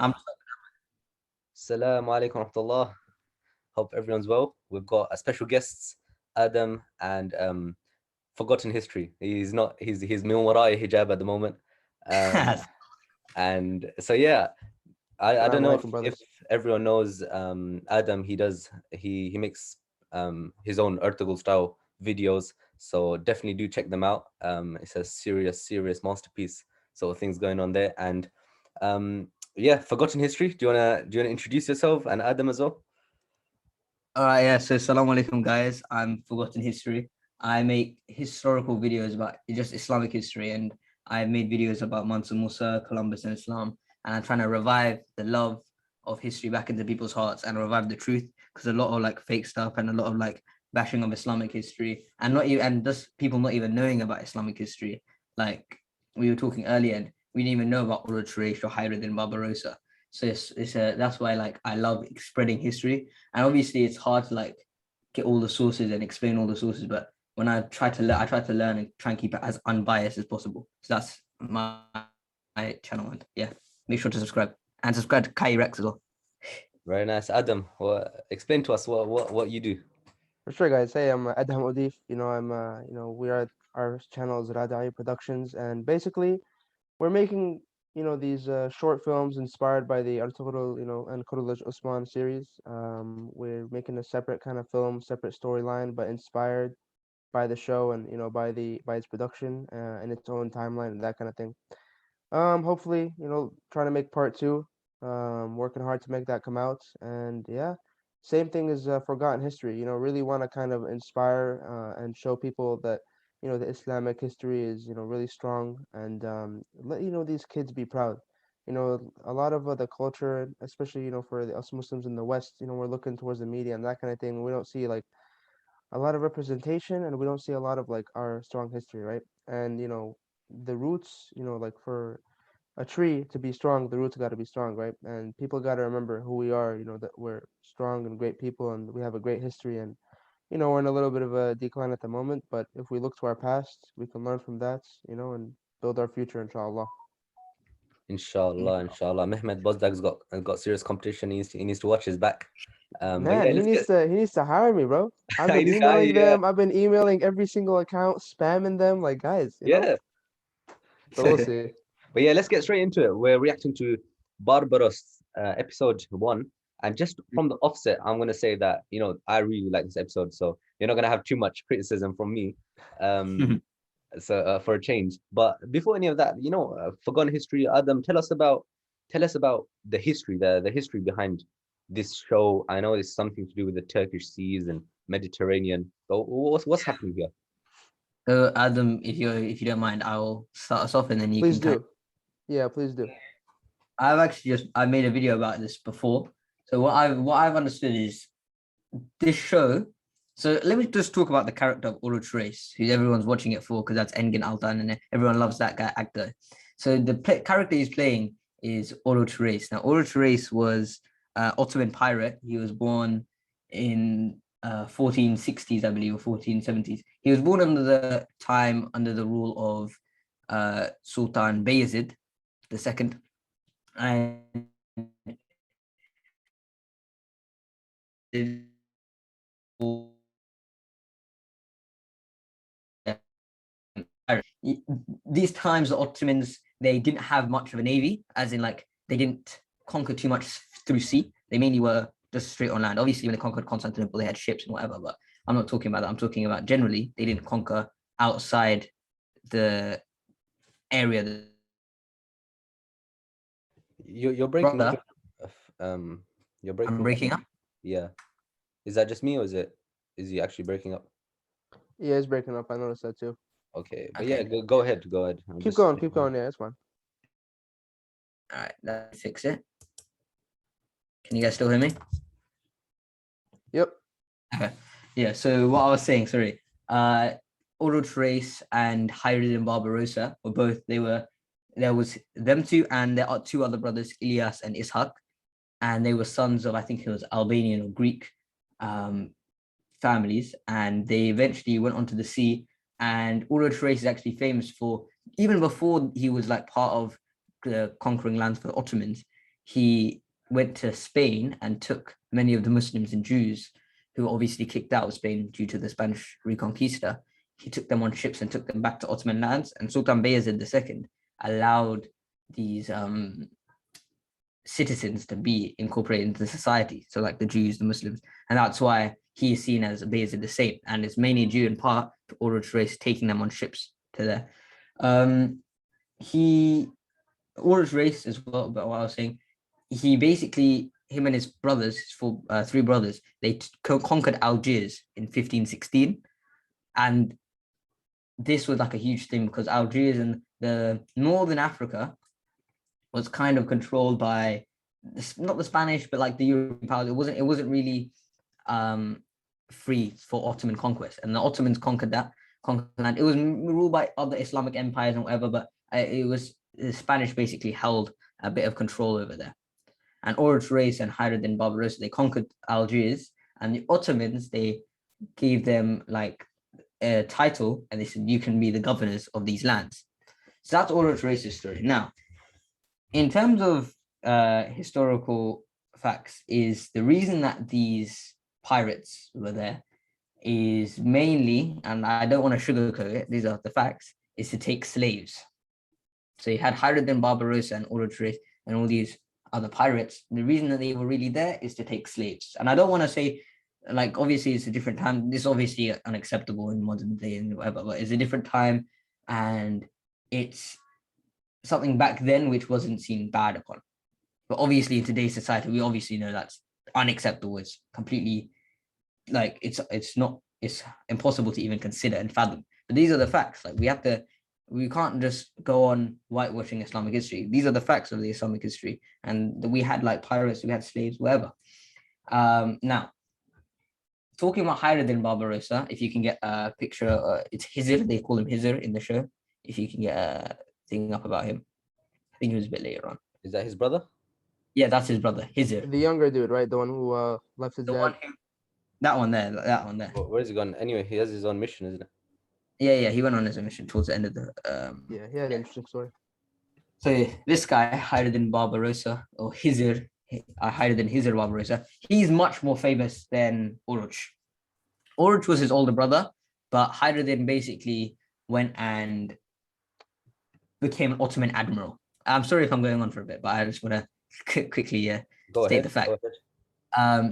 I'm Assalamu alaikum wa rahmatullah. Hope everyone's well. We've got a special guests, Adham and Forgotten History. He's not. He's min warai hijab at the moment. And so yeah, I don't Assalamu know alaikum, if brothers. everyone knows Adham. He makes his own Ertugrul style videos. So definitely do check them out. It's a serious masterpiece. So things going on there. And yeah, Forgotten History. Do you wanna introduce yourself and Adam as well? all right. Yeah. So, Assalamu alaikum, guys. I'm Forgotten History. I make historical videos about just Islamic history, and I made videos about Mansa Musa, Columbus, and Islam. And I'm trying to revive the love of history back into people's hearts and revive the truth, because a lot of like fake stuff and a lot of like bashing of Islamic history, and not even and just people not even knowing about Islamic history. Like we were talking earlier, and we didn't even know about Ulul Quraysh or Hayreddin Barbarossa. So that's why like I love spreading history, and obviously it's hard to like get all the sources and explain all the sources, but when I try to learn, I try to learn and try and keep it as unbiased as possible. So that's my channel, and yeah, make sure to subscribe to KayiReacts as well. Very nice, Adam. Well, explain to us what you do. For sure, guys. Hey, I'm Adham Odif. We are our channel is Radae Productions, and basically we're making these short films inspired by the Artugrul and Kuruluj Osman series. We're making a separate kind of film, separate storyline, but inspired by the show and by its production and its own timeline and that kind of thing. Hopefully, trying to make part two. Working hard to make that come out, and yeah, same thing as Forgotten History. Really want to kind of inspire and show people that the Islamic history is really strong, and let these kids be proud. A lot of the culture, especially for us Muslims in the West, we're looking towards the media and that kind of thing. We don't see like a lot of representation, and we don't see a lot of like our strong history, right? And the roots, like for a tree to be strong, the roots got to be strong, right? And people got to remember who we are, that we're strong and great people and we have a great history. And, we're in a little bit of a decline at the moment, but if we look to our past, we can learn from that, and build our future, inshallah. Inshallah. Mehmet Bozdag's got serious competition. He needs to watch his back. But Man, yeah, let's get. he needs to hire me, bro. I've He been needs to hire emailing you, yeah. them. I've been emailing every single account, spamming them, like guys, Yeah. So we'll see. But yeah, let's get straight into it. We're reacting to Barbaros episode 1. And just from the offset, I'm gonna say that I really like this episode, so you're not gonna have too much criticism from me. So for a change. But before any of that, Forgotten History, Adam, tell us about the history, the history behind this show. I know it's something to do with the Turkish seas and Mediterranean. But what's happening here? So Adam, if you don't mind, I'll start us off, and then you Please can kind. do. Yeah, please do. I made a video about this before. So what I've understood is this show. So let me just talk about the character of Ulu Trace, who everyone's watching it for, because that's Engin Altan, and everyone loves that guy actor. So the character he's playing is Ulu Trace. Now, Ulu Trace was Ottoman pirate. He was born in 1460s, I believe, or 1470s. He was born under the rule of Sultan Bayezid II, and these times the Ottomans, they didn't have much of a navy, as in like they didn't conquer too much through sea. They mainly were just straight on land. Obviously, when they conquered Constantinople, they had ships and whatever, but I'm not talking about that. I'm talking about generally they didn't conquer outside the area. You're breaking up. Brother, You're I'm breaking up. breaking up. Yeah. Is that just me, or is he actually breaking up? Yeah, it's breaking up. I noticed that too. Okay, but yeah, Okay, go ahead. I'm Keep just going, keep going. Yeah, it's fine. all right, that fix it. Can you guys still hear me? Yep. Okay. Yeah, so what I was saying, sorry. Ulu Trace and Hayreddin Barbarossa were both, there was them two, and there are two other brothers, Ilyas and Ishaq, and they were sons of, I think it was Albanian or Greek families, and they eventually went onto the sea. And Ulu Trace is actually famous for, even before he was like part of the conquering lands for the Ottomans, he went to Spain and took many of the Muslims and Jews who were obviously kicked out of Spain due to the Spanish Reconquista. He took them on ships and took them back to Ottoman lands, and Sultan Bayezid II allowed these citizens to be incorporated into society, so like the Jews, the Muslims, and that's why he is seen as Bayezid the Saint, and it's mainly due in part to Ulrich Race taking them on ships to there. He Ulrich Race as well, but what I was saying, he basically, him and his brothers, his three brothers, they conquered Algiers in 1516, and this was like a huge thing because Algiers and the northern Africa was kind of controlled by not the Spanish, but like the European powers. It wasn't really free for Ottoman conquest, and the Ottomans conquered land. It was ruled by other Islamic empires and whatever, but it was the Spanish basically held a bit of control over there. And Ulrich Race and Hayreddin Barbaros, they conquered Algiers, and the Ottomans, they gave them like a title, and they said, you can be the governors of these lands. So that's Ulrich Race's story. Now, in terms of historical facts, is the reason that these pirates were there is mainly, and I don't want to sugarcoat it, these are the facts, is to take slaves. So you had Hayreddin Barbarossa and Ulrich Race and all these other pirates. The reason that they were really there is to take slaves. And I don't want to say, like, obviously it's a different time. This is obviously unacceptable in modern day and whatever, but it's a different time, and it's something back then which wasn't seen bad upon. But obviously in today's society, we obviously know that's unacceptable. It's completely like it's impossible to even consider and fathom. But these are the facts. Like we can't just go on whitewashing Islamic history. These are the facts of the Islamic history. And we had like pirates, we had slaves, whatever. Now, talking about Hayreddin Barbarossa, if you can get a picture, it's Hizr, they call him Hizr in the show. If you can get a thing up about him. I think he was a bit later on. Is that his brother? Yeah, that's his brother, Hizr. The younger dude, right? The one who left his dad. That one there. Where is he gone? Anyway, he has his own mission, isn't it? Yeah, he went on his mission towards the end of the Yeah, he had an interesting story. So this guy, Hayreddin Barbarossa, or Hizr, Hayreddin Hizr Barbarossa, he's much more famous than Ulrich. Ulrich was his older brother, but Hayreddin basically went and became an Ottoman admiral. I'm sorry if I'm going on for a bit, but I just want to quickly state the fact.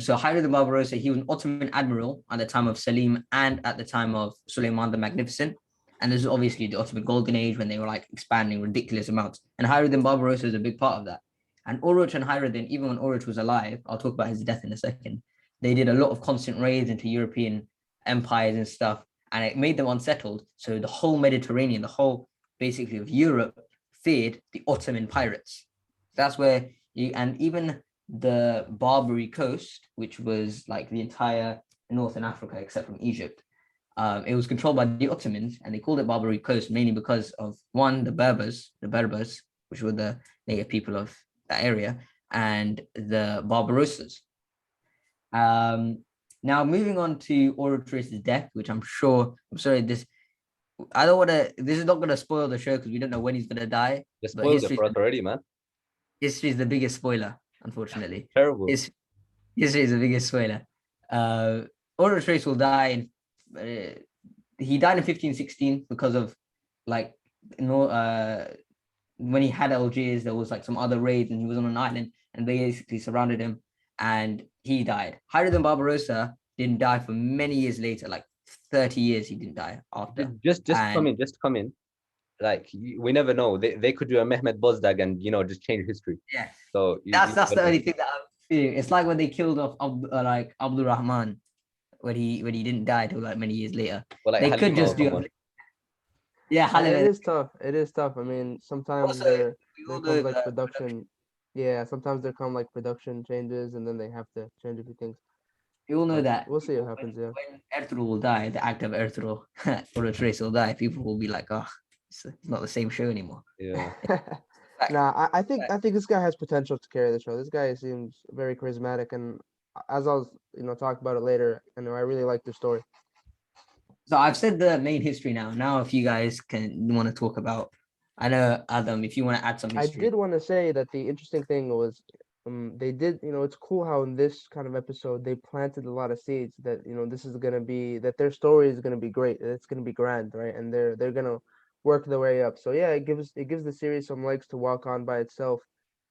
So Hayreddin Barbarossa, he was an Ottoman admiral at the time of Selim and at the time of Suleiman the Magnificent. And this is obviously the Ottoman Golden Age when they were like expanding ridiculous amounts. And Hayreddin Barbarossa is a big part of that. And Ulrich and Hayreddin, even when Ulrich was alive, I'll talk about his death in a second, they did a lot of constant raids into European empires and stuff, and it made them unsettled. So the whole Mediterranean, the whole basically of Europe, feared the Ottoman pirates. That's where and even the Barbary coast, which was like the entire northern Africa except from Egypt, it was controlled by the Ottomans, and they called it Barbary coast mainly because of one, the Berbers, which were the native people of that area, and the Barbarossas. Now moving on to Ulrich Race's death, which I'm sorry, this is not gonna spoil the show because we don't know when he's gonna die. You spoiled it for us already, man. History is the biggest spoiler, unfortunately. Terrible. History is the biggest spoiler. Ulrich Race will die he died in 1516 because of like when he had Algiers, there was like some other raids and he was on an island and they basically surrounded him and he died. Hayreddin Barbarossa didn't die for many years later, like 30 years he didn't die after. Just come in. Like we never know. They could do a Mehmet Bozdag and just change history. Yeah. So that's the only thing that I'm feeling. It's like when they killed off like Abdul Rahman when he didn't die till like many years later. Well, like they could just do it. Yeah, it is tough. It is tough. I mean, sometimes there comes like production. Yeah, sometimes there come like production changes, and then they have to change a few things. You all know that. We'll see what happens. Yeah. When Ertugrul will die, the actor of Ertugrul or a trace will die, people will be like, "Oh, it's not the same show anymore." Yeah. Nah, I think this guy has potential to carry the show. This guy seems very charismatic, and as I was talk about it later, I really like the story. So I've said the main history now. Now, if you guys want to talk about, I know Adham, if you want to add some history. I did want to say that the interesting thing was they did, it's cool how in this kind of episode they planted a lot of seeds that this is gonna be that their story is gonna be great, that it's gonna be grand, right? And they're gonna work their way up. So yeah, it gives the series some legs to walk on by itself.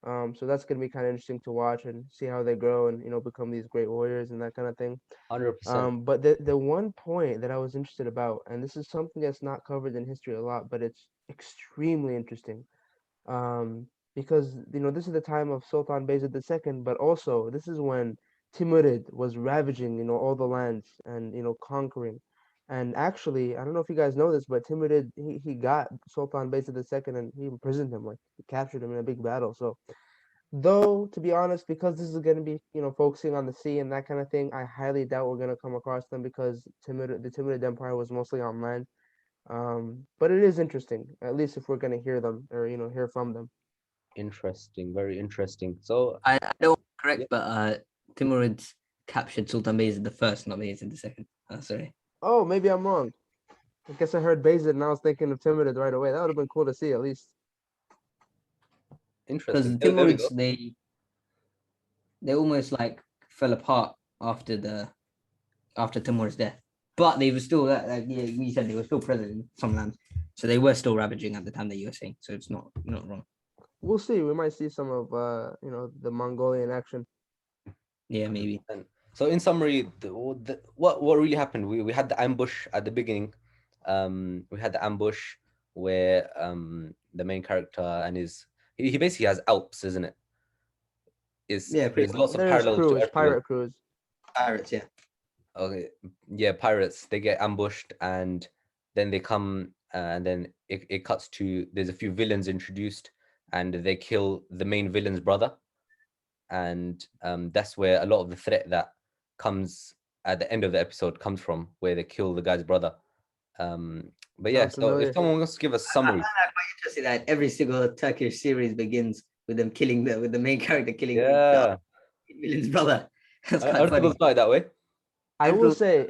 So that's gonna be kind of interesting to watch and see how they grow and become these great warriors and that kind of thing. 100%. But the one point that I was interested about, and this is something that's not covered in history a lot, but it's extremely interesting, um, because this is the time of Sultan Bayezid II, but also this is when Timurid was ravaging all the lands and conquering. And actually, I don't know if you guys know this, but Timurid he got Sultan Bayezid II and he imprisoned him, like he captured him in a big battle. So though, to be honest, because this is going to be focusing on the sea and that kind of thing, I highly doubt we're going to come across them because the Timurid Empire was mostly on land. But it is interesting, at least if we're going to hear them or hear from them. Interesting, very interesting. So I don't correct, yeah, but Timurid captured Sultan Bayezid the first, not Bayezid the second. Sorry. Oh, maybe I'm wrong. I guess I heard Bayezid and I was thinking of Timurid right away. That would have been cool to see at least. Because interesting. There we Timurids, go. they almost like fell apart after Timur's death. But they were still, like yeah, you said, they were still present in some lands. So they were still ravaging at the time that you were saying. So it's not wrong. We'll see. We might see some of the Mongolian action. Yeah, maybe. 100%. So in summary, what really happened? We had the ambush at the beginning. We had the ambush where the main character and he basically has Alps, isn't it? Yeah, pretty There's much. lots of There's parallels to crews, everything. pirate crews. Pirates, yeah. Okay, yeah, pirates. They get ambushed and then they come and then it cuts to there's a few villains introduced and they kill the main villain's brother, and that's where a lot of the threat that comes at the end of the episode comes from, where they kill the guy's brother. But yeah, Sounds so if familiar. someone wants to give us summary, I'm quite interested that every single Turkish series begins with them killing with the main character killing yeah, the villain's brother. That's quite articles funny. started that way. I will Everyone, say,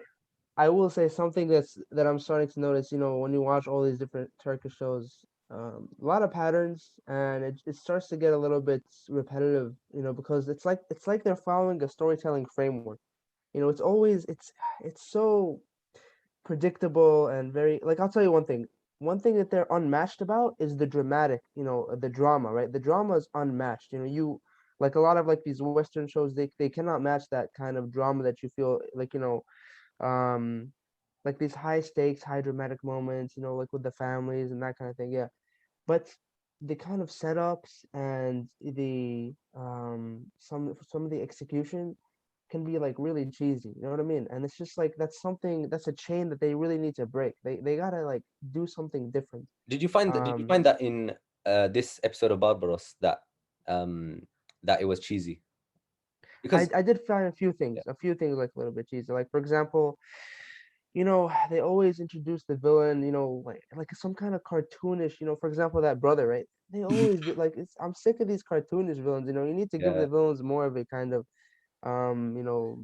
I will say something that I'm starting to notice. When you watch all these different Turkish shows, a lot of patterns, and it starts to get a little bit repetitive. Because it's like they're following a storytelling framework. It's always it's so predictable and very like I'll tell you one thing. One thing that they're unmatched about is the dramatic, the drama, right? The drama is unmatched. You like a lot of like these Western shows, they cannot match that kind of drama that you feel like, um like these high stakes, high dramatic moments, like with the families and that kind of thing. Yeah. But the kind of setups and the some of the execution can be like really cheesy. You know what I mean? And it's just like that's a chain that they really need to break. They gotta like do something different. Did you find that in this episode of Barbaros that it was cheesy? Because I did find yeah, a few things like a little bit cheesy. Like for example, they always introduce the villain, like some kind of cartoonish, for example, that brother, right? They always do like I'm sick of these cartoonish villains. You need to give yeah, the villains more of a kind of um, you know,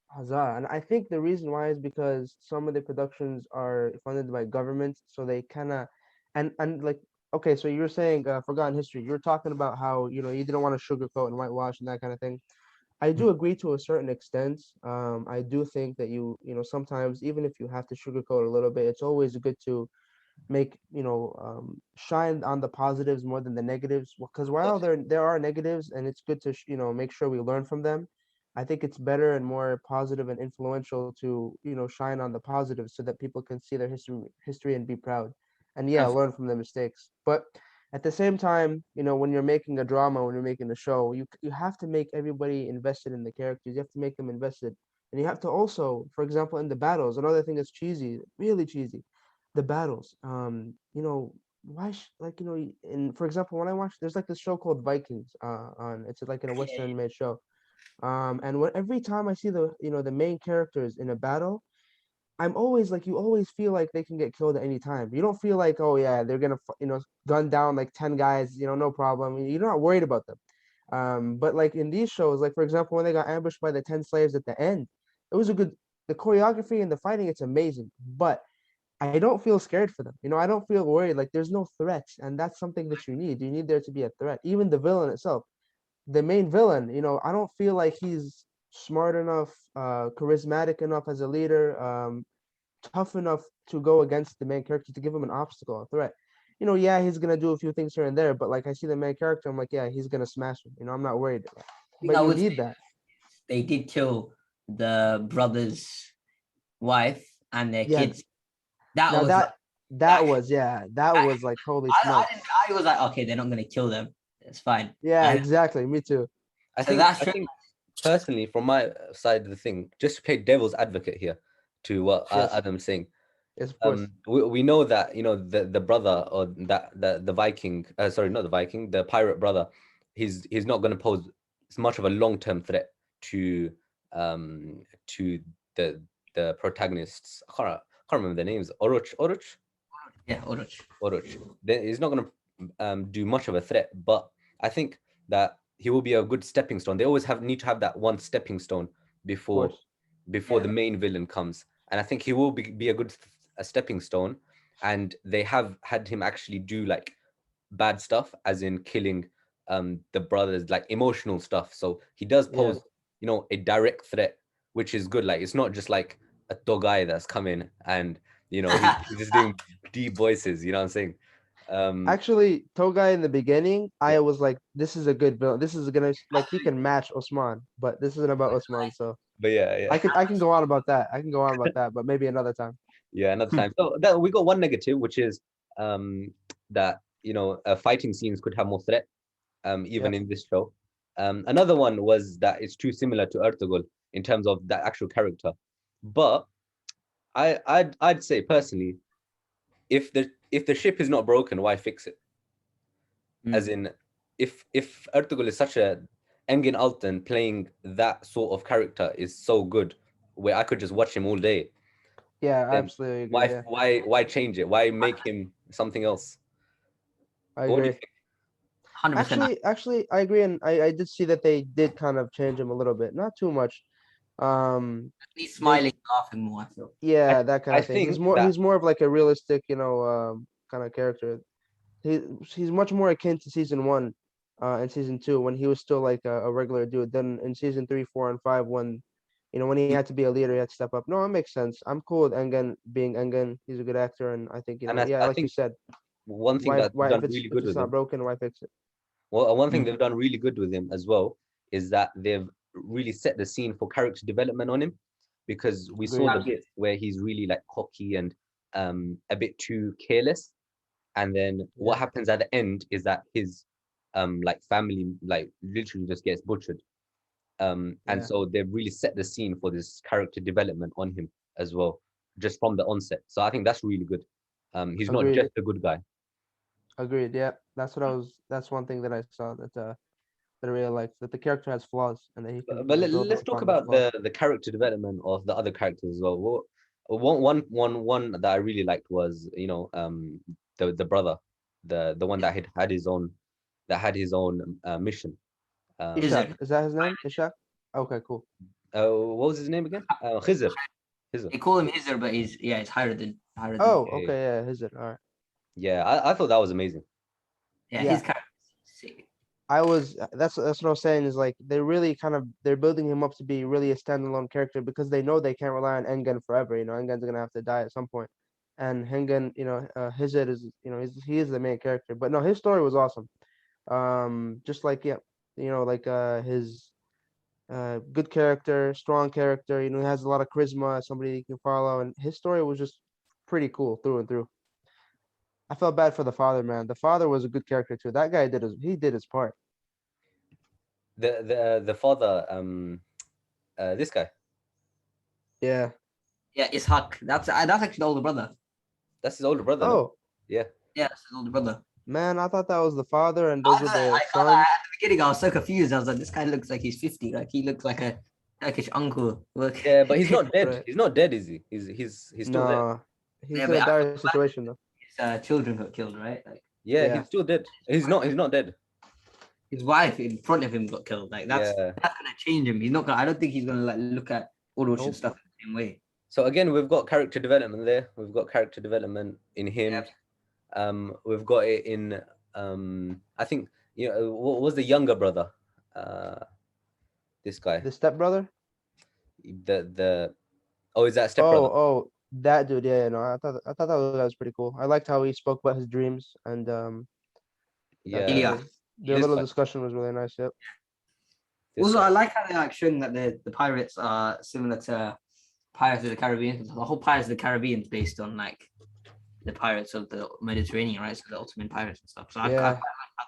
huzzah. And I think the reason why is because some of the productions are funded by government, so they kind of, and like, okay, so you're saying Forgotten History. You're talking about how you didn't want to sugarcoat and whitewash and that kind of thing. I do agree to a certain extent. I do think that sometimes even if you have to sugarcoat a little bit, it's always good to make shine on the positives more than the negatives, because while there are negatives and it's good to make sure we learn from them. I think it's better and more positive and influential to shine on the positives so that people can see their history and be proud, and yeah, absolutely. learn from their mistakes. But at the same time, when you're making a drama, when you're making a show, you have to make everybody invested in the characters. You have to make them invested, and you have to also, for example, in the battles, another thing that's cheesy, really cheesy, the battles. Why like in for example, when I watch, there's like this show called Vikings on, it's like in a Yeah, Western made show. And every time I see the main characters in a battle, I'm always like, you always feel like they can get killed at any time. You don't feel like, oh yeah, they're gonna gun down like 10 guys, no problem. You're not worried about them. But like in these shows, like for example, when they got ambushed by the 10 slaves at the end, it was a good, the choreography and the fighting, it's amazing. But I don't feel scared for them. I don't feel worried. Like there's no threat, and that's something that you need. You need there to be a threat. Even the villain itself. the main villain. You know, I don't feel like he's smart enough, charismatic enough as a leader, tough enough to go against the main character to give him an obstacle, a threat. You know, yeah, he's gonna do a few things here and there, but like I see the main character, I'm like, yeah, he's gonna smash him. You know, I'm not worried. Thing But I you would say need that. they did kill the brother's wife and their Yeah. kids. That Now was like that that, was that that was like holy I smokes. didn't I was like, okay, they're not gonna kill them. It's fine. Yeah, And exactly. Me too. I so think that's I true. think personally, from my side of the thing, just to play devil's advocate here to what Yes. Adam's saying. Yes, of course. We know that, you know, the brother, or that the Viking, sorry, not the Viking, the pirate brother, he's not going to pose as much of a long-term threat to the protagonists. I can't remember their names. Oruch. Yeah, Oroch. He's not going to do much of a threat, but I think that he will be a good stepping stone. They always need to have that one stepping stone Of before course. Yeah. the main villain comes, and I think he will be a good stepping stone. And they have had him actually do like bad stuff, as in killing the brothers, like emotional stuff. So he does Yeah. pose, you know, a direct threat, which is good. Like, it's not just like a Togai that's coming and, you know, he's just doing deep voices, you know what I'm saying? Actually, Togai in the beginning, I was like, this is a good villain. This is gonna like he can match Osman, but this isn't about Osman, so But yeah, I can go on about that. I can go on about that, but maybe another time. yeah, another time. So that we got one negative, which is that, you know, fighting scenes could have more threat, even Yep. in this show. Another one was that it's too similar to Ertugrul in terms of that actual character. But I'd say personally, if the ship is not broken, why fix it? As in, if Ertugrul is such a Engin Altan playing that sort of character is so good, where I could just watch him all day, Yeah, I then absolutely agree. Yeah, why change it? Why make him something else? I What do you agree. think? 100%. Actually, I agree, and I did see that they did kind of change him a little bit, not too much. He's They smiling, laughing more, I feel. I, yeah, that kind I of thing. think that He's more of like a realistic, kind of character. He he's much more akin to season one, and season two when he was still like a regular dude. Then in season three, four, and five, when when he had to be a leader, he had to step up. No, it makes sense. I'm cool with Engen being Engen. He's a good actor, and I think and yeah, I like you think said, one thing that they've why done really if good it's with not him, broken, why fix it? well, one thing Mm. they've done really good with him as well is that they've really set the scene for character development on him, because we saw Agreed. the bits where he's really like cocky and a bit too careless, and then what Yeah, happens at the end is that his like family like literally just gets butchered. And yeah, so they've really set the scene for this character development on him as well, just from the onset. So I think that's really good. He's not agreed. just a good guy. Agreed. Yeah, that's what I was. That's one thing that I saw that I really like, that the character has flaws and that he can But build let's talk upon those about flaws. the character development of the other characters as well. One that I really liked was, you know, the brother, the one that had his own, mission. Is Um, it? Ishak, is that his name? Ishak. Okay, cool. what was his name again? Khizr. Khizr. They call him Hizr, but it's higher than. Oh, Okay. okay, yeah, his it. All right. Yeah, I thought that was amazing. Yeah, his Yeah, character is sick. I was. That's what I was saying is like they're building him up to be really a standalone character because they know they can't rely on Engen forever. Engen's gonna have to die at some point, and Hengen, Hizit is, he is the main character. But no, his story was awesome. Just like yeah, like his good character, strong character. He has a lot of charisma, somebody you can follow, and his story was just pretty cool through and through. I felt bad for the father, man. The father was a good character too. That guy did his part. The father, this guy, Yeah. Yeah, Ishaq. That's actually the older brother. that's his older brother, no? Oh, Yeah. Yeah, that's his older brother. man, I thought that was the father and those were the At sons. the beginning, I was so confused. I was like, this guy looks like he's 50. Like he looks like a Turkish uncle. Look. Yeah, but he's not dead. Right. He's not dead, is he? He's still there. No, he's Yeah, in but a after dire situation though. his children got killed, right? Like Yeah, Yeah. he's still dead. He's not dead. his wife in front of him got killed. Like Yeah. that's gonna change him. He's not gonna. I don't think he's gonna like look at Oroch and Nope. stuff in the same way. So again, we've got character development there. We've got character development in him. Yep. We've got it in I think, what was the younger brother? This guy. The stepbrother. The oh, is that Oh, stepbrother? oh, that dude. Yeah, no, I thought that guy was pretty cool. I liked how he spoke about his dreams, and that Yeah, Ilya. their this little guy. discussion was really nice. Yep. This Also, guy. I like how they're like showing that the pirates are similar to Pirates of the Caribbean. The whole Pirates of the Caribbean is based on like the pirates of the Mediterranean, right? So the Ottoman pirates and stuff. So I quite Yeah, like how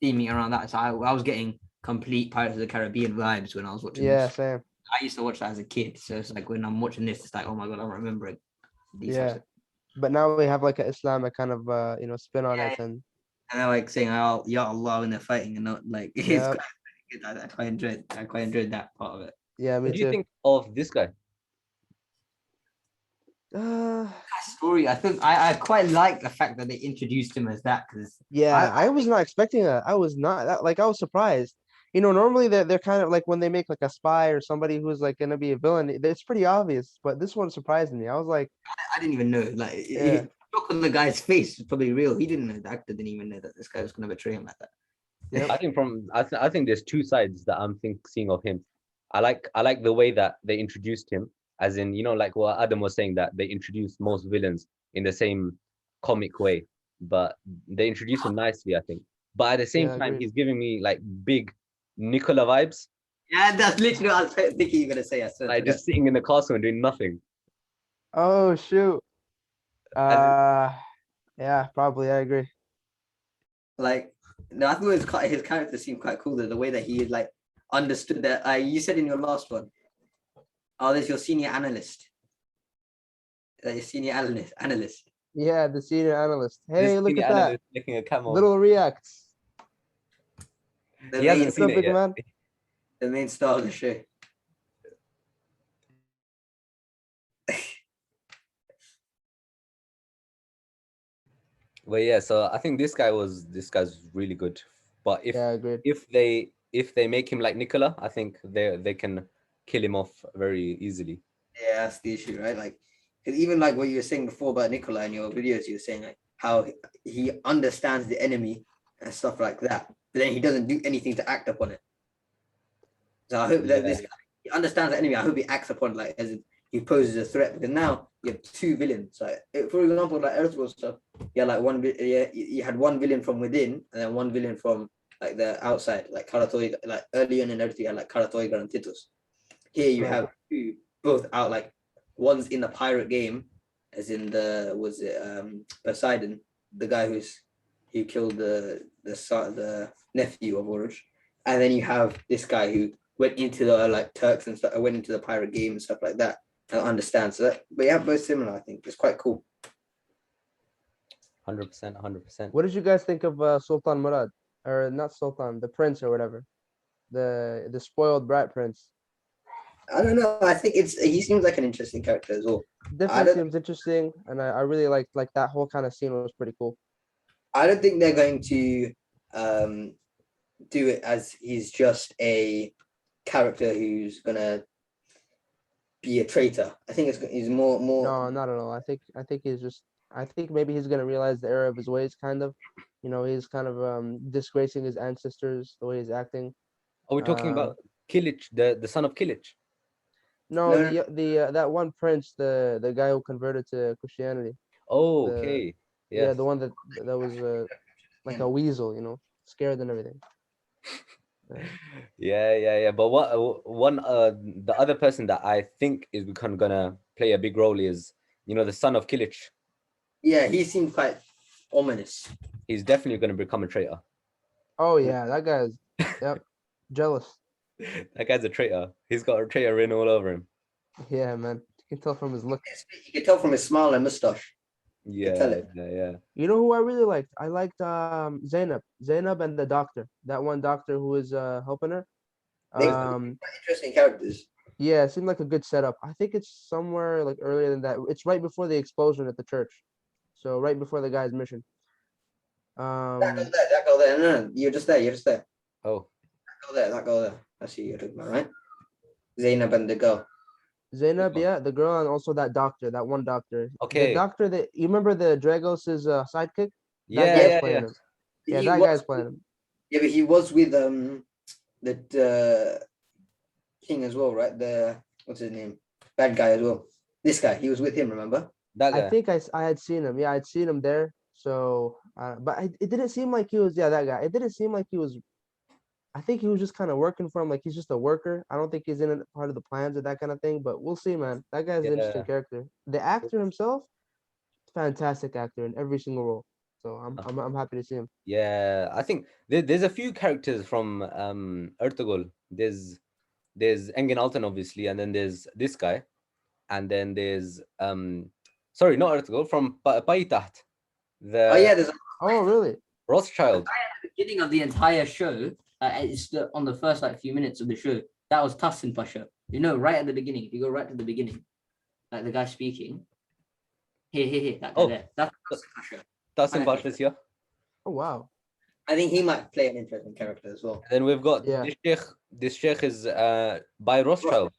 they're theming around that. So I was getting complete Pirates of the Caribbean vibes when I was watching yeah, this. same. I used to watch that as a kid, so it's like when I'm watching this, it's like, oh my god, I'm remembering these types Yeah, of. but now we have like an Islamic kind of spin on Yeah, it, and and they're like saying, "Oh, Ya Allah," when they're fighting, and not like it's yeah, quite good. I quite enjoyed that part of it. yeah, me What do you too. think of this guy? That story, I think I quite like the fact that they introduced him as that because Yeah, I was not expecting that. I was not that like I was surprised. Normally they're kind of like when they make like a spy or somebody who's like gonna be a villain, it's pretty obvious. But this one surprised me. I was like, I didn't even know. Like, yeah, look on the guy's face was probably real. He didn't know. The actor didn't even know that this guy was going to betray him like that. yep, I think there's two sides that I'm seeing of him. I like the way that they introduced him, as in, like what Adam was saying, that they introduced most villains in the same comic way, but they introduced him nicely, I think. But at the same yeah, time, agreed. he's giving me like big Nicola vibes, Yeah, that's literally what I was thinking you were going to say. I swear like to God. just sitting in the castle and doing nothing. Oh shoot. As in, Uh, yeah, probably. I agree. Like, no, I thought his character seemed quite cool. The way that he like understood that. You said in your last one, oh, there's your senior analyst. Your senior analyst. Yeah, the senior analyst. this Hey, look senior at that. analyst licking a camel. Little reacts. The He hasn't main, What's seen up, it big yet. man? the main star of the show. But yeah, so I think this guy's really good. But Yeah, agreed. if they make him like Nicola, I think they can kill him off very easily. Yeah, that's the issue, right? Like, because even like what you were saying before about Nicola in your videos, you were saying like how he understands the enemy and stuff like that, but then he doesn't do anything to act upon it. So I hope that Yeah, this guy he understands the enemy. I hope he acts upon it, like as he poses a threat. Because now you have two villains. Like for example, like Earthworld stuff, you had like you had one villain from within and then one villain from like the outside, like Karatoiga. Like early on in Earth, you had like Karatoiga and Titus. Here you Right. have two both out, like one's in the pirate game, as in Poseidon, the guy who killed the nephew of Oruj, and then you have this guy who went into the like Turks and stuff, went into the pirate game and stuff like that. I understand. So that, but yeah, both similar. I think it's quite cool. 100%, 100%. What did you guys think of Sultan Murad, or not Sultan, the prince or whatever, the spoiled brat prince? I don't know. I think he seems like an interesting character as well. Definitely seems interesting, and I really liked like that whole kind of scene was pretty cool. I don't think they're going to do it as he's just a character who's gonna be a traitor. I think he's more. No, not at all. I think he's just. I think maybe he's gonna realize the error of his ways, kind of. He's kind of disgracing his ancestors the way he's acting. Are we talking Um, about Kilich, the son of Kilich? no, No, the that one prince, the guy who converted to Christianity. Oh, The okay. Yeah, Yes. the one that was like a weasel, scared and everything. Yeah. But the other person that I think is gonna play a big role is, the son of Kilich. yeah, he seemed quite ominous. He's definitely gonna become a traitor. Oh yeah, that guy's yep, jealous. That guy's a traitor. He's got a traitor written all over him. Yeah, man. You can tell from his look. You could tell from his smile and mustache. You could tell it. Yeah. You know who I really liked? I liked Zainab and the doctor. That one doctor who was helping her. They're quite interesting characters. Yeah, it seemed like a good setup. I think it's somewhere like earlier than that. It's right before the explosion at the church. So right before the guy's mission. That girl there. No, you're just there. You're just there. Oh, That girl there. That's who you're talking about, right? Zainab and the girl. Zainab, yeah, the girl, and also that doctor, that one doctor. okay. The doctor that you remember, the Dragos's sidekick? That Yeah, guy's yeah, playing yeah. him. Yeah, He that was guy's playing him. Yeah, but he was with the king as well, right? The what's his name? Bad guy as well. This guy, he was with him, remember? That I guy. think I had seen him. Yeah, I'd seen him there. So, but it didn't seem like he was. Yeah, that guy. It didn't seem like he was. I think he was just kind of working for him. Like he's just a worker. I don't think he's in part of the plans or that kind of thing. But we'll see, man. That guy's an interesting Yeah. character. The actor himself, fantastic actor in every single role. So I'm happy to see him. Yeah, I think there's a few characters from Ertugrul. There's Engin Altan, obviously, and then there's this guy, and then there's sorry, not Ertugrul, from Payitaht, Oh yeah, the there's Oh, really? Rothschild. the beginning of the entire show. On the first like few minutes of the show. That was Tassin Pasha. You know, right at the beginning. If you go right to the beginning, like the guy speaking. Here, that guy there. That's Tassin Pasha. Tassim Okay. Pasha's here. Oh, wow. I think he might play an interesting character as well. Then we've got Yeah. this sheikh is by Rothschild.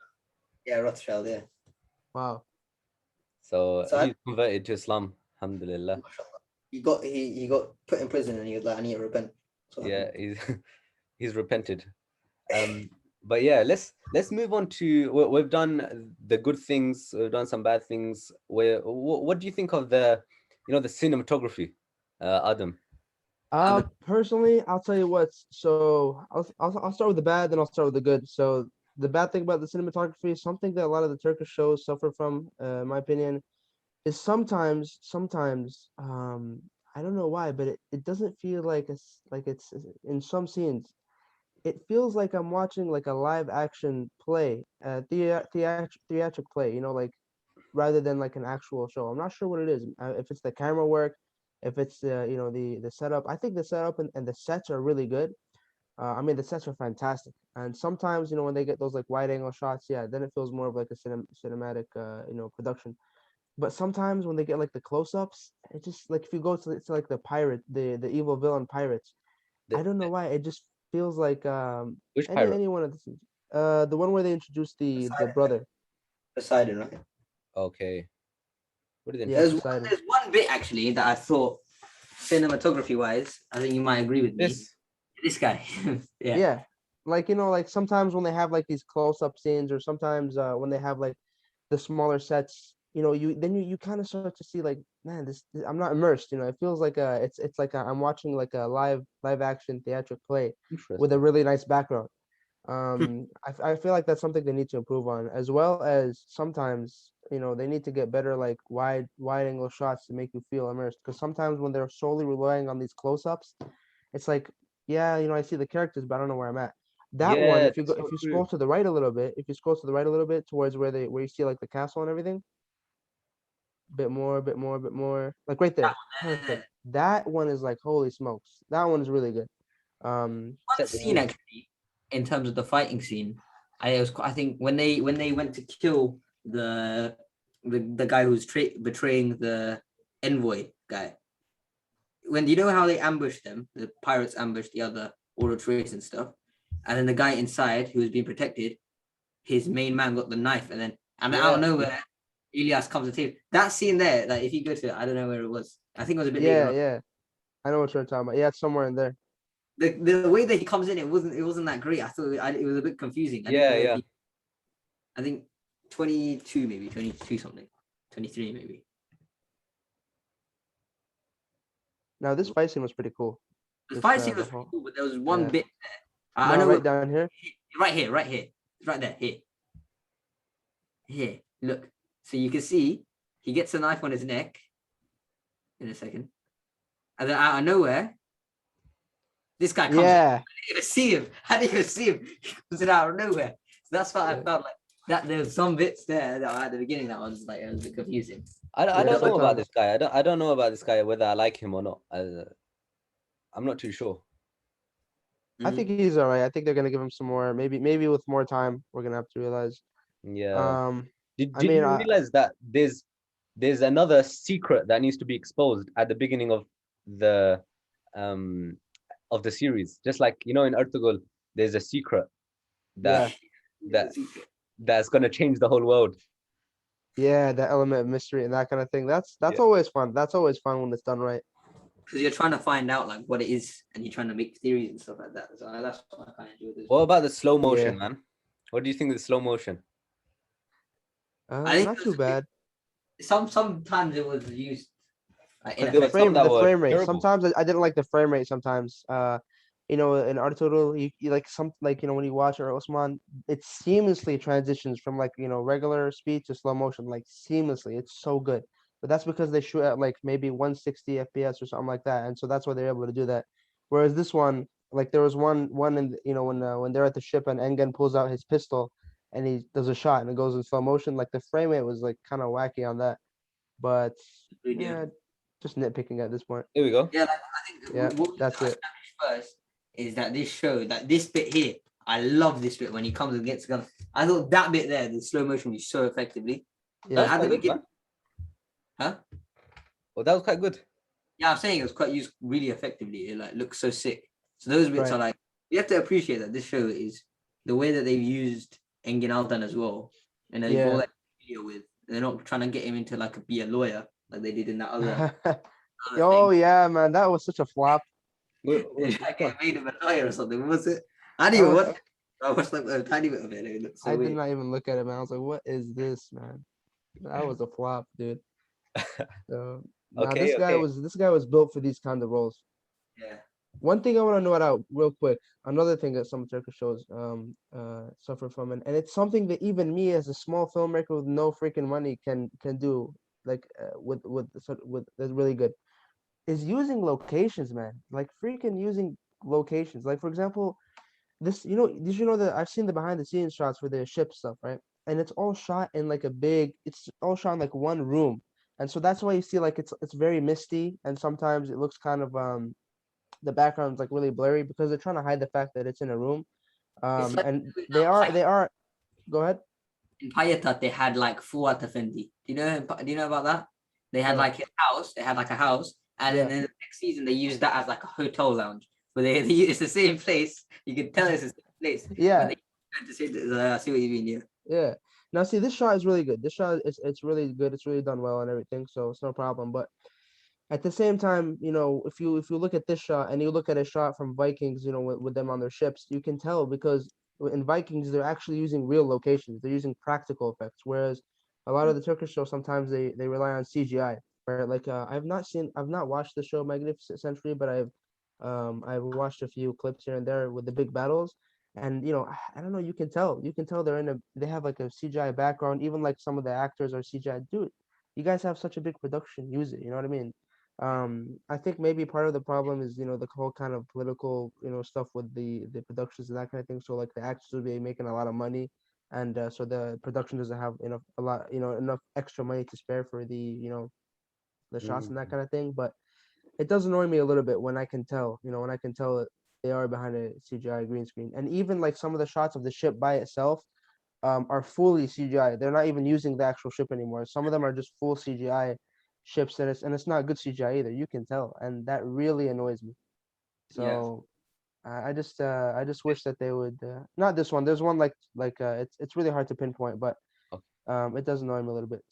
Yeah, Rothschild. Yeah. Wow. So So he's converted to Islam, alhamdulillah. he got put in prison and he was like, I need to repent. So Yeah, he's repented. But yeah, let's move on to we've done the good things, we've done some bad things. What do you think of the the cinematography, Adam? Personally, I'll tell you what. So I'll start with the bad, then I'll start with the good. So the bad thing about the cinematography is something that a lot of the Turkish shows suffer from, in my opinion, is sometimes I don't know why, but it doesn't feel like it's in some scenes. It feels like I'm watching like a live action play, theatric play. Like rather than like an actual show. I'm not sure what it is. If it's the camera work, if it's the setup. I think the setup and the sets are really good. I mean the sets are fantastic. And sometimes when they get those like wide angle shots, yeah, then it feels more of like a cinematic production. But sometimes when they get like the close ups, it just like if you go to like the pirate, the evil villain pirates, I don't know why it just feels like Which pirate? any one of the one where they introduced the brother. Poseidon, right? Okay. What did they Yeah, There's Poseidon. there's one bit actually that I thought cinematography wise, I think you might agree with me. This guy. Yeah. Yeah. Like like sometimes when they have like these close-up scenes or sometimes when they have like the smaller sets, you kind of start to see like, man, this I'm not immersed, it feels like it's like I'm watching like a live action theatric play with a Interesting. really nice background. I feel like that's something they need to improve on, as well as sometimes they need to get better like wide angle shots to make you feel immersed, because sometimes when they're solely relying on these close-ups, it's like, yeah, I see the characters, but I don't know where I'm at. That one, Yeah, if you go, so if you true. scroll to the right a little bit, if you scroll to the right a little bit towards where you see like the castle and everything, bit more, bit more, bit more, like right there, perfect. That one is like, holy smokes, that one is really good. One Set the scene mood. actually, in terms of the fighting scene, I think when they went to kill the guy who was betraying the envoy guy. When you know how they ambushed them, the pirates ambushed the other auto trace and stuff, and then the guy inside who was being protected, his main man got the knife, and then out of nowhere, Elias comes to save. That scene there, like if you go to it, I don't know where it was. I think it was a bit later Yeah, on. yeah, I know what you're talking about. Yeah, it's somewhere in there. The way that he comes in, it wasn't that great. I thought it was a bit confusing. I didn't know Yeah. I think 22 maybe 22 something, 23 maybe. Now this fight scene was pretty cool. The This fight scene the was pretty whole cool, but there was one yeah. bit there. I No, know right down here. right here, it's right there, here. Look, so you can see he gets a knife on his neck in a second, and then out of nowhere, this guy comes in. Yeah, I didn't even see him. He comes in out of nowhere. So that's why I felt like that there was some bits there that at the beginning that was like, it was a bit confusing. I Yeah, don't know about sometimes. this guy. I don't know about this guy whether I like him or not. I'm not too sure. I think he's all right. I think they're gonna give him some more. Maybe with more time, we're gonna have to realize. Yeah. I Did mean, you realize that there's another secret that needs to be exposed at the beginning the of the series? Just like in Ertugrul, there's a secret yeah, that's gonna change the whole world. yeah, that element of mystery and that kind of thing. That's Yeah. always fun. That's always fun when it's done right. because you're trying to find out like what it is, and you're trying to make theories and stuff like that. So that's what I kind of enjoyed as What well. about the slow motion, Yeah. man? What do you think of the slow motion? I think Not too it was, bad. sometimes it was used Because there were some ineffectively. that The were frame rate. terrible. Sometimes I didn't like the frame rate. Sometimes, in Artotle, you like some like when you watch or Osman, it seamlessly transitions from like regular speed to slow motion, like seamlessly. It's so good. But that's because they shoot at like maybe 160 FPS or something like that, and so that's why they're able to do that. Whereas this one, like there was one in when they're at the ship and Engen pulls out his pistol and he does a shot and it goes in slow motion. Like the frame rate was like kind of wacky on that, but Video. yeah, just nitpicking at this point. Here we go. Yeah, like I think Yeah, what we that's it. established first is that this show, that this bit here, I love this bit when he comes and gets guns. I thought that bit there, the slow motion, was so effectively. That was Yeah. At the quite good, beginning, man. huh? Well, that was quite good. Yeah, I'm saying it was quite used really effectively. It like looks so sick. So those bits Right. are like, you have to appreciate that this show is the way that they've used Engin Altan as well, and they've all Yeah. that video with. They're not trying to get him into like be a lawyer like they did in that other Oh thing. yeah, man, that was such a flop. Which Like one? I made him a lawyer or something. What was it? I didn't That even was watch it. I watched like a tiny bit of it. It looked so I did weird. not even look at it, man. I was like, what is this, man? That was a flop, dude. So now Okay, okay. this guy was built for these kind of roles. Yeah. One thing I want to note out real quick, another thing that some Turkish shows suffer from, and it's something that even me as a small filmmaker with no freaking money can do, like with that's really good, is using locations, man. Like freaking using locations. Like for example, this did you know that I've seen the behind the scenes shots for the ship stuff, right? And it's all shot in like it's all shot in like one room. And so that's why you see like it's very misty and sometimes it looks kind of the background's like really blurry because they're trying to hide the fact that it's in a room. It's like And they are go ahead. in Payatat, they had like Fuat Effendi. Do you know about that? They had No. like his house, they had like a house, and then Yeah. in the next season they used that as like a hotel lounge. But it's the same place. You can tell it's the same place. But Yeah. they tried to say that, I see what you mean, yeah. Yeah. Now see this shot is really good. This shot is it's really good. It's really done well and everything, so it's no problem. But at the same time, if you look at this shot and you look at a shot from Vikings, with them on their ships, you can tell because in Vikings they're actually using real locations. They're using practical effects, whereas a lot of the Turkish shows sometimes they rely on CGI. Right? Like I've not watched the show Magnificent Century, but I've watched a few clips here and there with the big battles. And I don't know, you can tell they have like a CGI background, even like some of the actors are CGI. Dude, you guys have such a big production, use it, you know what I mean? I think maybe part of the problem is the whole kind of political stuff with the productions and that kind of thing. So like the actors will be making a lot of money, and so the production doesn't have enough extra money to spare for the shots and that Mm. kind of thing. But it does annoy me a little bit when I can tell that they are behind a CGI green screen, and even like some of the shots of the ship by itself are fully CGI. They're not even using the actual ship anymore. Some of them are just full CGI ships, and it's not good CGI either. You can tell, and that really annoys me. Yeah. So I just wish that they would not this one. There's one it's really hard to pinpoint, but Okay. it does annoy me a little bit.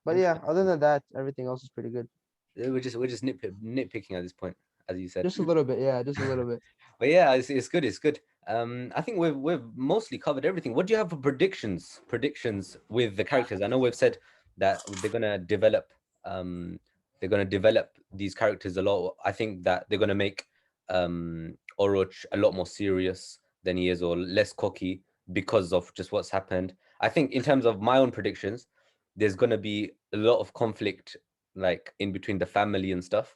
But yeah, other Interesting. than that, everything else is pretty good. We're just nitpicking at this point, as you said. Just a little bit, yeah, just a little bit. But yeah, it's good. It's good. I think we've mostly covered everything. What do you have for predictions? Predictions with the characters. I know we've said that um they're gonna develop these characters a lot. I think that they're gonna make Oroch a lot more serious than he is, or less cocky because of just what's happened. I think in terms of my own predictions, there's gonna be a lot of conflict like in between the family and stuff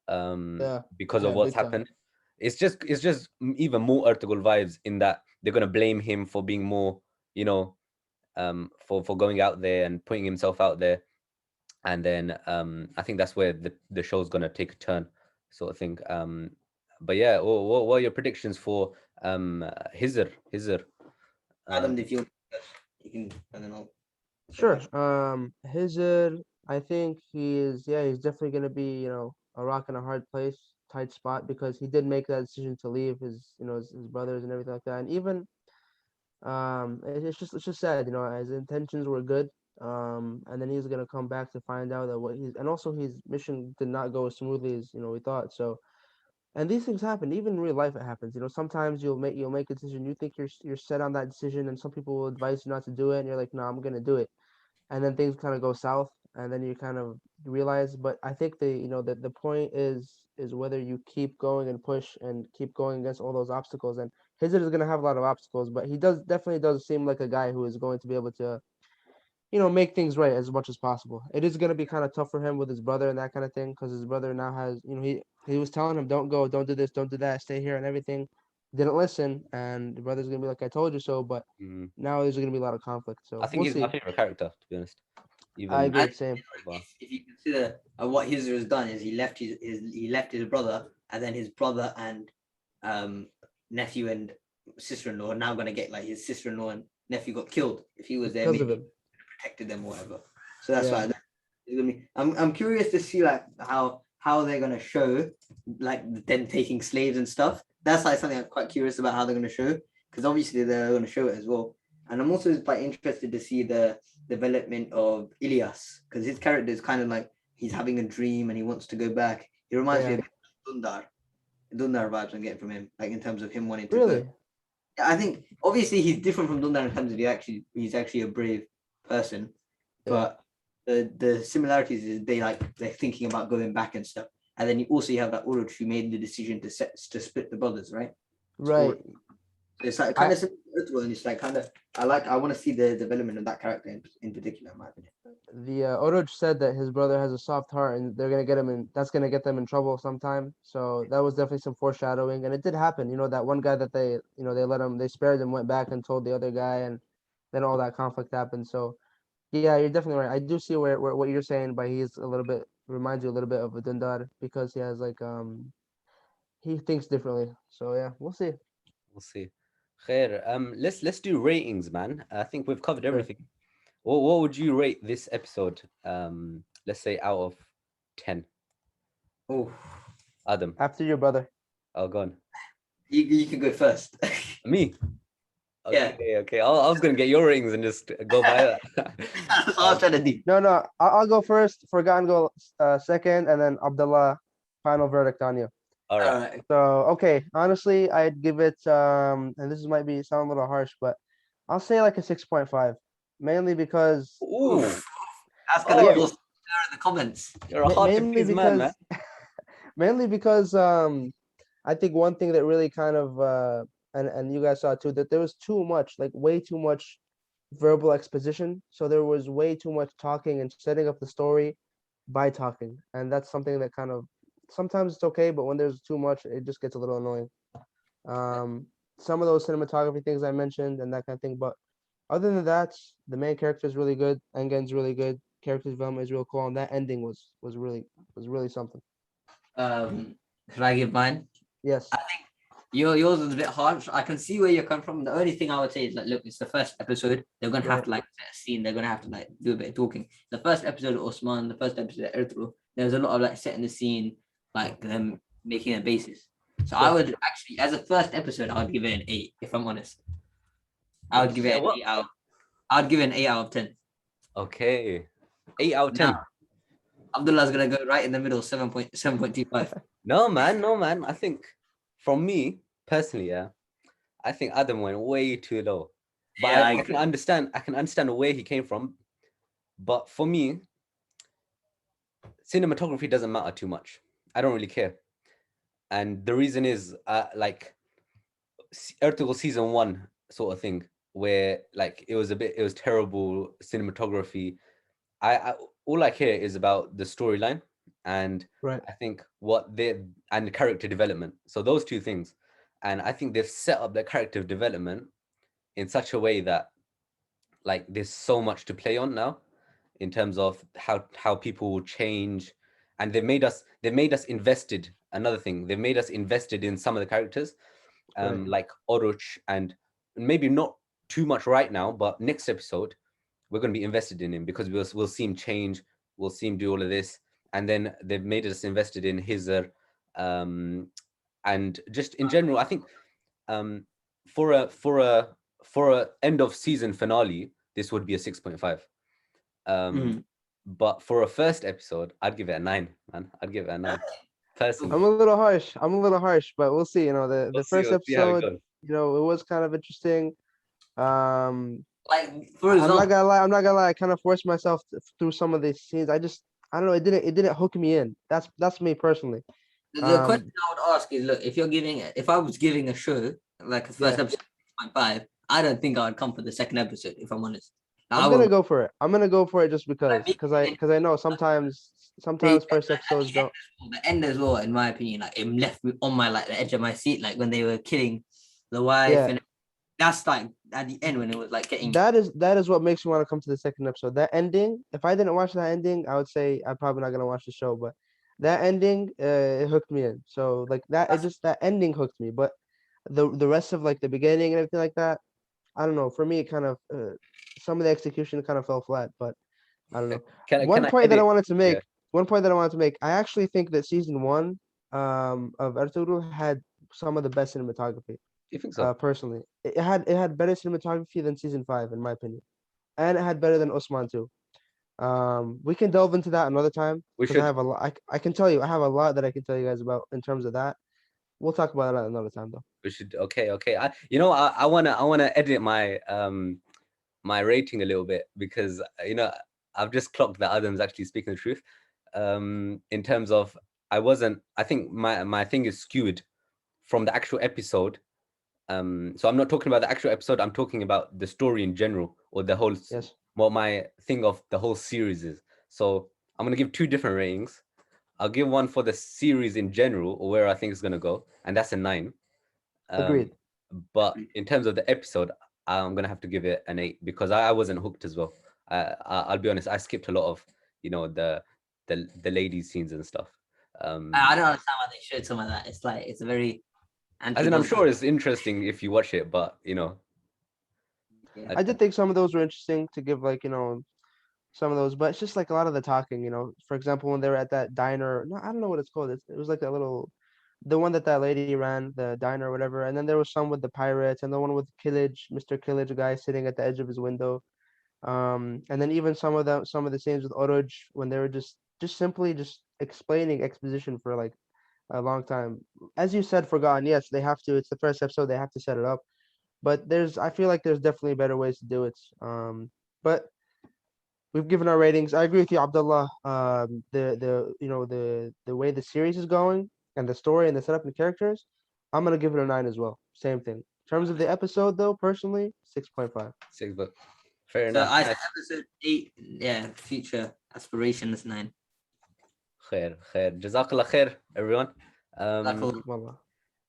Yeah, because of yeah, what's big time. happened. It's just even more Ertugrul vibes in that they're gonna blame him for being more, for going out there and putting himself out there, and then I think that's where the show's gonna take a turn, sort of thing. But yeah, what are your predictions for Hizr? Adam, Um, if you can, and then I'll say Sure. mine. Hazard, I think he's definitely gonna be, a rock in a hard place, tight spot because he did make that decision to leave his brothers and everything like that. And even it's just sad, his intentions were good, And then he's gonna come back to find out that what he's and also his mission did not go as smoothly as we thought. So and these things happen even in real life. It happens. Sometimes you'll make a decision, you think you're set on that decision, and some people will advise you not to do it, and you're like, no, I'm gonna do it, and then things kind of go south, and then you kind of realize. But I think the point is whether you keep going and push and keep going against all those obstacles. And his is gonna have a lot of obstacles, but he definitely does seem like a guy who is going to be able to make things right as much as possible. It is going to be kind of tough for him with his brother and that kind of thing, because his brother now has, he was telling him, don't go, don't do this, don't do that, stay here and everything. Didn't listen, and the brother's going to be like, I told you so. But Mm. now there's going to be a lot of conflict. I So think we'll he's my see. favorite character, to be honest. I Even I agree. think, Same. if you consider what Hizr has done is he left his brother, and then his brother and um nephew and sister-in-law are now gonna get like his sister-in-law and nephew got killed. If he was there, Because of maybe him. protected them or whatever. So that's Yeah. why it's gonna be. I'm curious to see like how they're gonna show like them taking slaves and stuff. That's like something I'm quite curious about how they're gonna show, because obviously they're gonna show it as well. And I'm also quite interested to see the development of Ilyas, because his character is kind of like he's having a dream and he wants to go back. He reminds me Yeah. of Dundar vibes I'm getting from him, like in terms of him wanting to go. Really. Yeah, I think obviously he's different from Dundar in terms of he's actually a brave person, Yeah. but the similarities is they're thinking about going back and stuff. And then you also have that Uruch who made the decision to split the brothers, right? So Right. it's like I kind of similar to Earthworm, and it's like kind of I want to see the development of that character in particular, in my opinion. the Oroch said that his brother has a soft heart, and they're gonna get him in. That's gonna get them in trouble sometime. So that was definitely some foreshadowing, and it did happen. That one guy that they let him, they spared him, went back and told the other guy, and then all that conflict happened. So yeah, you're definitely right. I do see where what you're saying, but he's a little bit reminds you a little bit of a Dundar, because he has like he thinks differently. So yeah, we'll see. we'll see. Khair, let's do ratings, man. I think we've covered Sure. everything. What would you rate this episode? Let's say out of 10. Oh, Adam, After your brother. oh, go on. you can go first. Me. Yeah. Okay. I was gonna get your ratings and just go by that. That's what I was trying to do. No, I'll go first. Forgotten go second, and then Abdullah, final verdict on you. All All right. right. So okay, honestly, I'd give it and this might be sound a little harsh, but I'll say like a 6.5, mainly because Ooh. That's gonna Oh, cause stir in the comments. you're a hard to mainly please man, man. because mainly because I think one thing that really kind of and you guys saw too, that there was too much, like way too much verbal exposition. So there was way too much talking and setting up the story by talking, and that's something that kind of sometimes it's okay, but when there's too much, it just gets a little annoying. Um, some of those cinematography things I mentioned and that kind of thing, but other than that, the main character is really good. Engen's really good. Character development is real cool, and that ending was really something. Should I give mine? Yes. I think yours is a bit harsh. I can see where you're coming from. The only thing I would say is like, look, it's the first episode. They're gonna have Right. to like set a scene. They're gonna have to like do a bit of talking. The first episode of Osman, the first episode of Ertugrul, there's a lot of like setting the scene, like them making a basis. So I Sure. would actually, as a first episode, I would give it an 8. If I'm honest, I would give Yeah, it an what? 8 out. I'd give it an 8 out of 10. Okay. 8 out of 10. Now Abdullah's gonna go right in the middle, 7.25. No, man. I think from me personally, yeah, I think Adam went way too low. But Yeah, I I can understand where he came from. But for me, cinematography doesn't matter too much. I don't really care. And the reason is like Ertugrul season 1 sort of thing, where like it was terrible cinematography. I all I care is about the storyline, and Right. I think and the character development. So those two things. And I think they've set up their character development in such a way that like there's so much to play on now in terms of how people will change. And they've made us invested. Another thing, they've made us invested in some of the characters, Right. like Oruch, and maybe not too much right now, but next episode we're going to be invested in him because we'll see him change, we'll see him do all of this. And then they've made us invested in Hizr, and just in general, I think for a end of season finale, this would be a 6.5. But for a first episode, I'd give it a 9, man. I'd give it a 9. Personally. I'm a little harsh. But we'll see. You know, the We'll first see how it episode, goes. you know, it was kind of interesting. Like for I'm example, not gonna lie. I'm not gonna lie. I kind of forced myself through some of these scenes. I don't know. It didn't hook me in. That's me personally. the question I would ask is, look, if I was giving a show like the first Yeah. episode 6.5, I don't think I would come for the second episode, if I'm honest. I I'm gonna would go for it. I'm gonna go for it just like, because I know sometimes first at episodes don't. the end as well, in my opinion, like it left me on my like the edge of my seat, like when they were killing the wife, Yeah. and that's like at the end when it was like getting. That is what makes me want to come to the second episode. That ending, if I didn't watch that ending, I would say I'm probably not gonna watch the show. But that ending, it hooked me in. So like that ending hooked me. But the rest of like the beginning and everything like that, I don't know. For me, it kind of some of the execution kind of fell flat. But I don't know. Can I edit? Yeah. One point that I wanted to make. I actually think that season one of Ertugrul had some of the best cinematography. You think so? Personally, it had better cinematography than season 5, in my opinion, and it had better than Osman too. We can delve into that another time We because I should. have a lot. I can tell you, I have a lot that I can tell you guys about in terms of that. We'll talk about that another time though. We should. Okay. I wanna edit my rating a little bit because I've just clocked that Adam's actually speaking the truth. In terms of I think my thing is skewed from the actual episode. So I'm not talking about the actual episode, I'm talking about the story in general, or the whole Yes. what my thing of the whole series is. So I'm gonna give 2 different ratings. I'll give one for the series in general, or where I think it's gonna go, and that's a 9. Agreed. But in terms of the episode, I'm gonna have to give it an 8 because I wasn't hooked as well. I'll be honest, I skipped a lot of the ladies scenes and stuff. I don't understand why they showed some of that. It's like it's a very As in, I'm sure it's interesting if you watch it, but Yeah. I did think some of those were interesting to give like some of those, but it's just like a lot of the talking. For example, when they were at that diner. No, I don't know what it's called. It was like that little, the one that lady ran, the diner or whatever. And then there was some with the pirates, and the one with Killage, Mr. Killage guy sitting at the edge of his window. And then even some of the scenes with Oroj when they were just simply just explaining exposition for like a long time. As you said, Forgotten, yes, they have to. It's the first episode, they have to set it up. But I feel like there's definitely better ways to do it. But we've given our ratings. I agree with you, Abdullah. The way the series is going and the story and the setup and the characters, I'm gonna give it a 9 as well. Same thing. In terms of the episode, though, personally, 6.5. 6, but fair So enough. I said episode 8, yeah, future aspirations 9. Khair. Jazakallah khair, everyone. Jazakallah.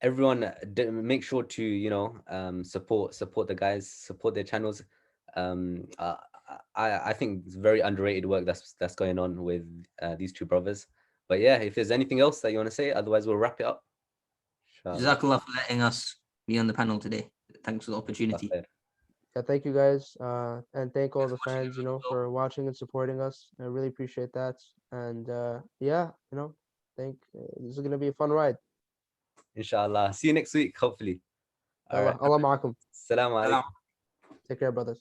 Everyone, make sure to support the guys, support their channels. I think it's very underrated work that's going on with these 2 brothers. But yeah, if there's anything else that you want to say, otherwise we'll wrap it up. Inshallah. Jazakallah for letting us be on the panel today. Thanks for the opportunity. Khair. Yeah, thank you guys, and thank all the fans, for watching and supporting us. I really appreciate that. And yeah, think this is gonna be a fun ride. Inshallah. See you next week, hopefully. All right. Allah ma'akum. Assalamu alaikum. Take care, brothers.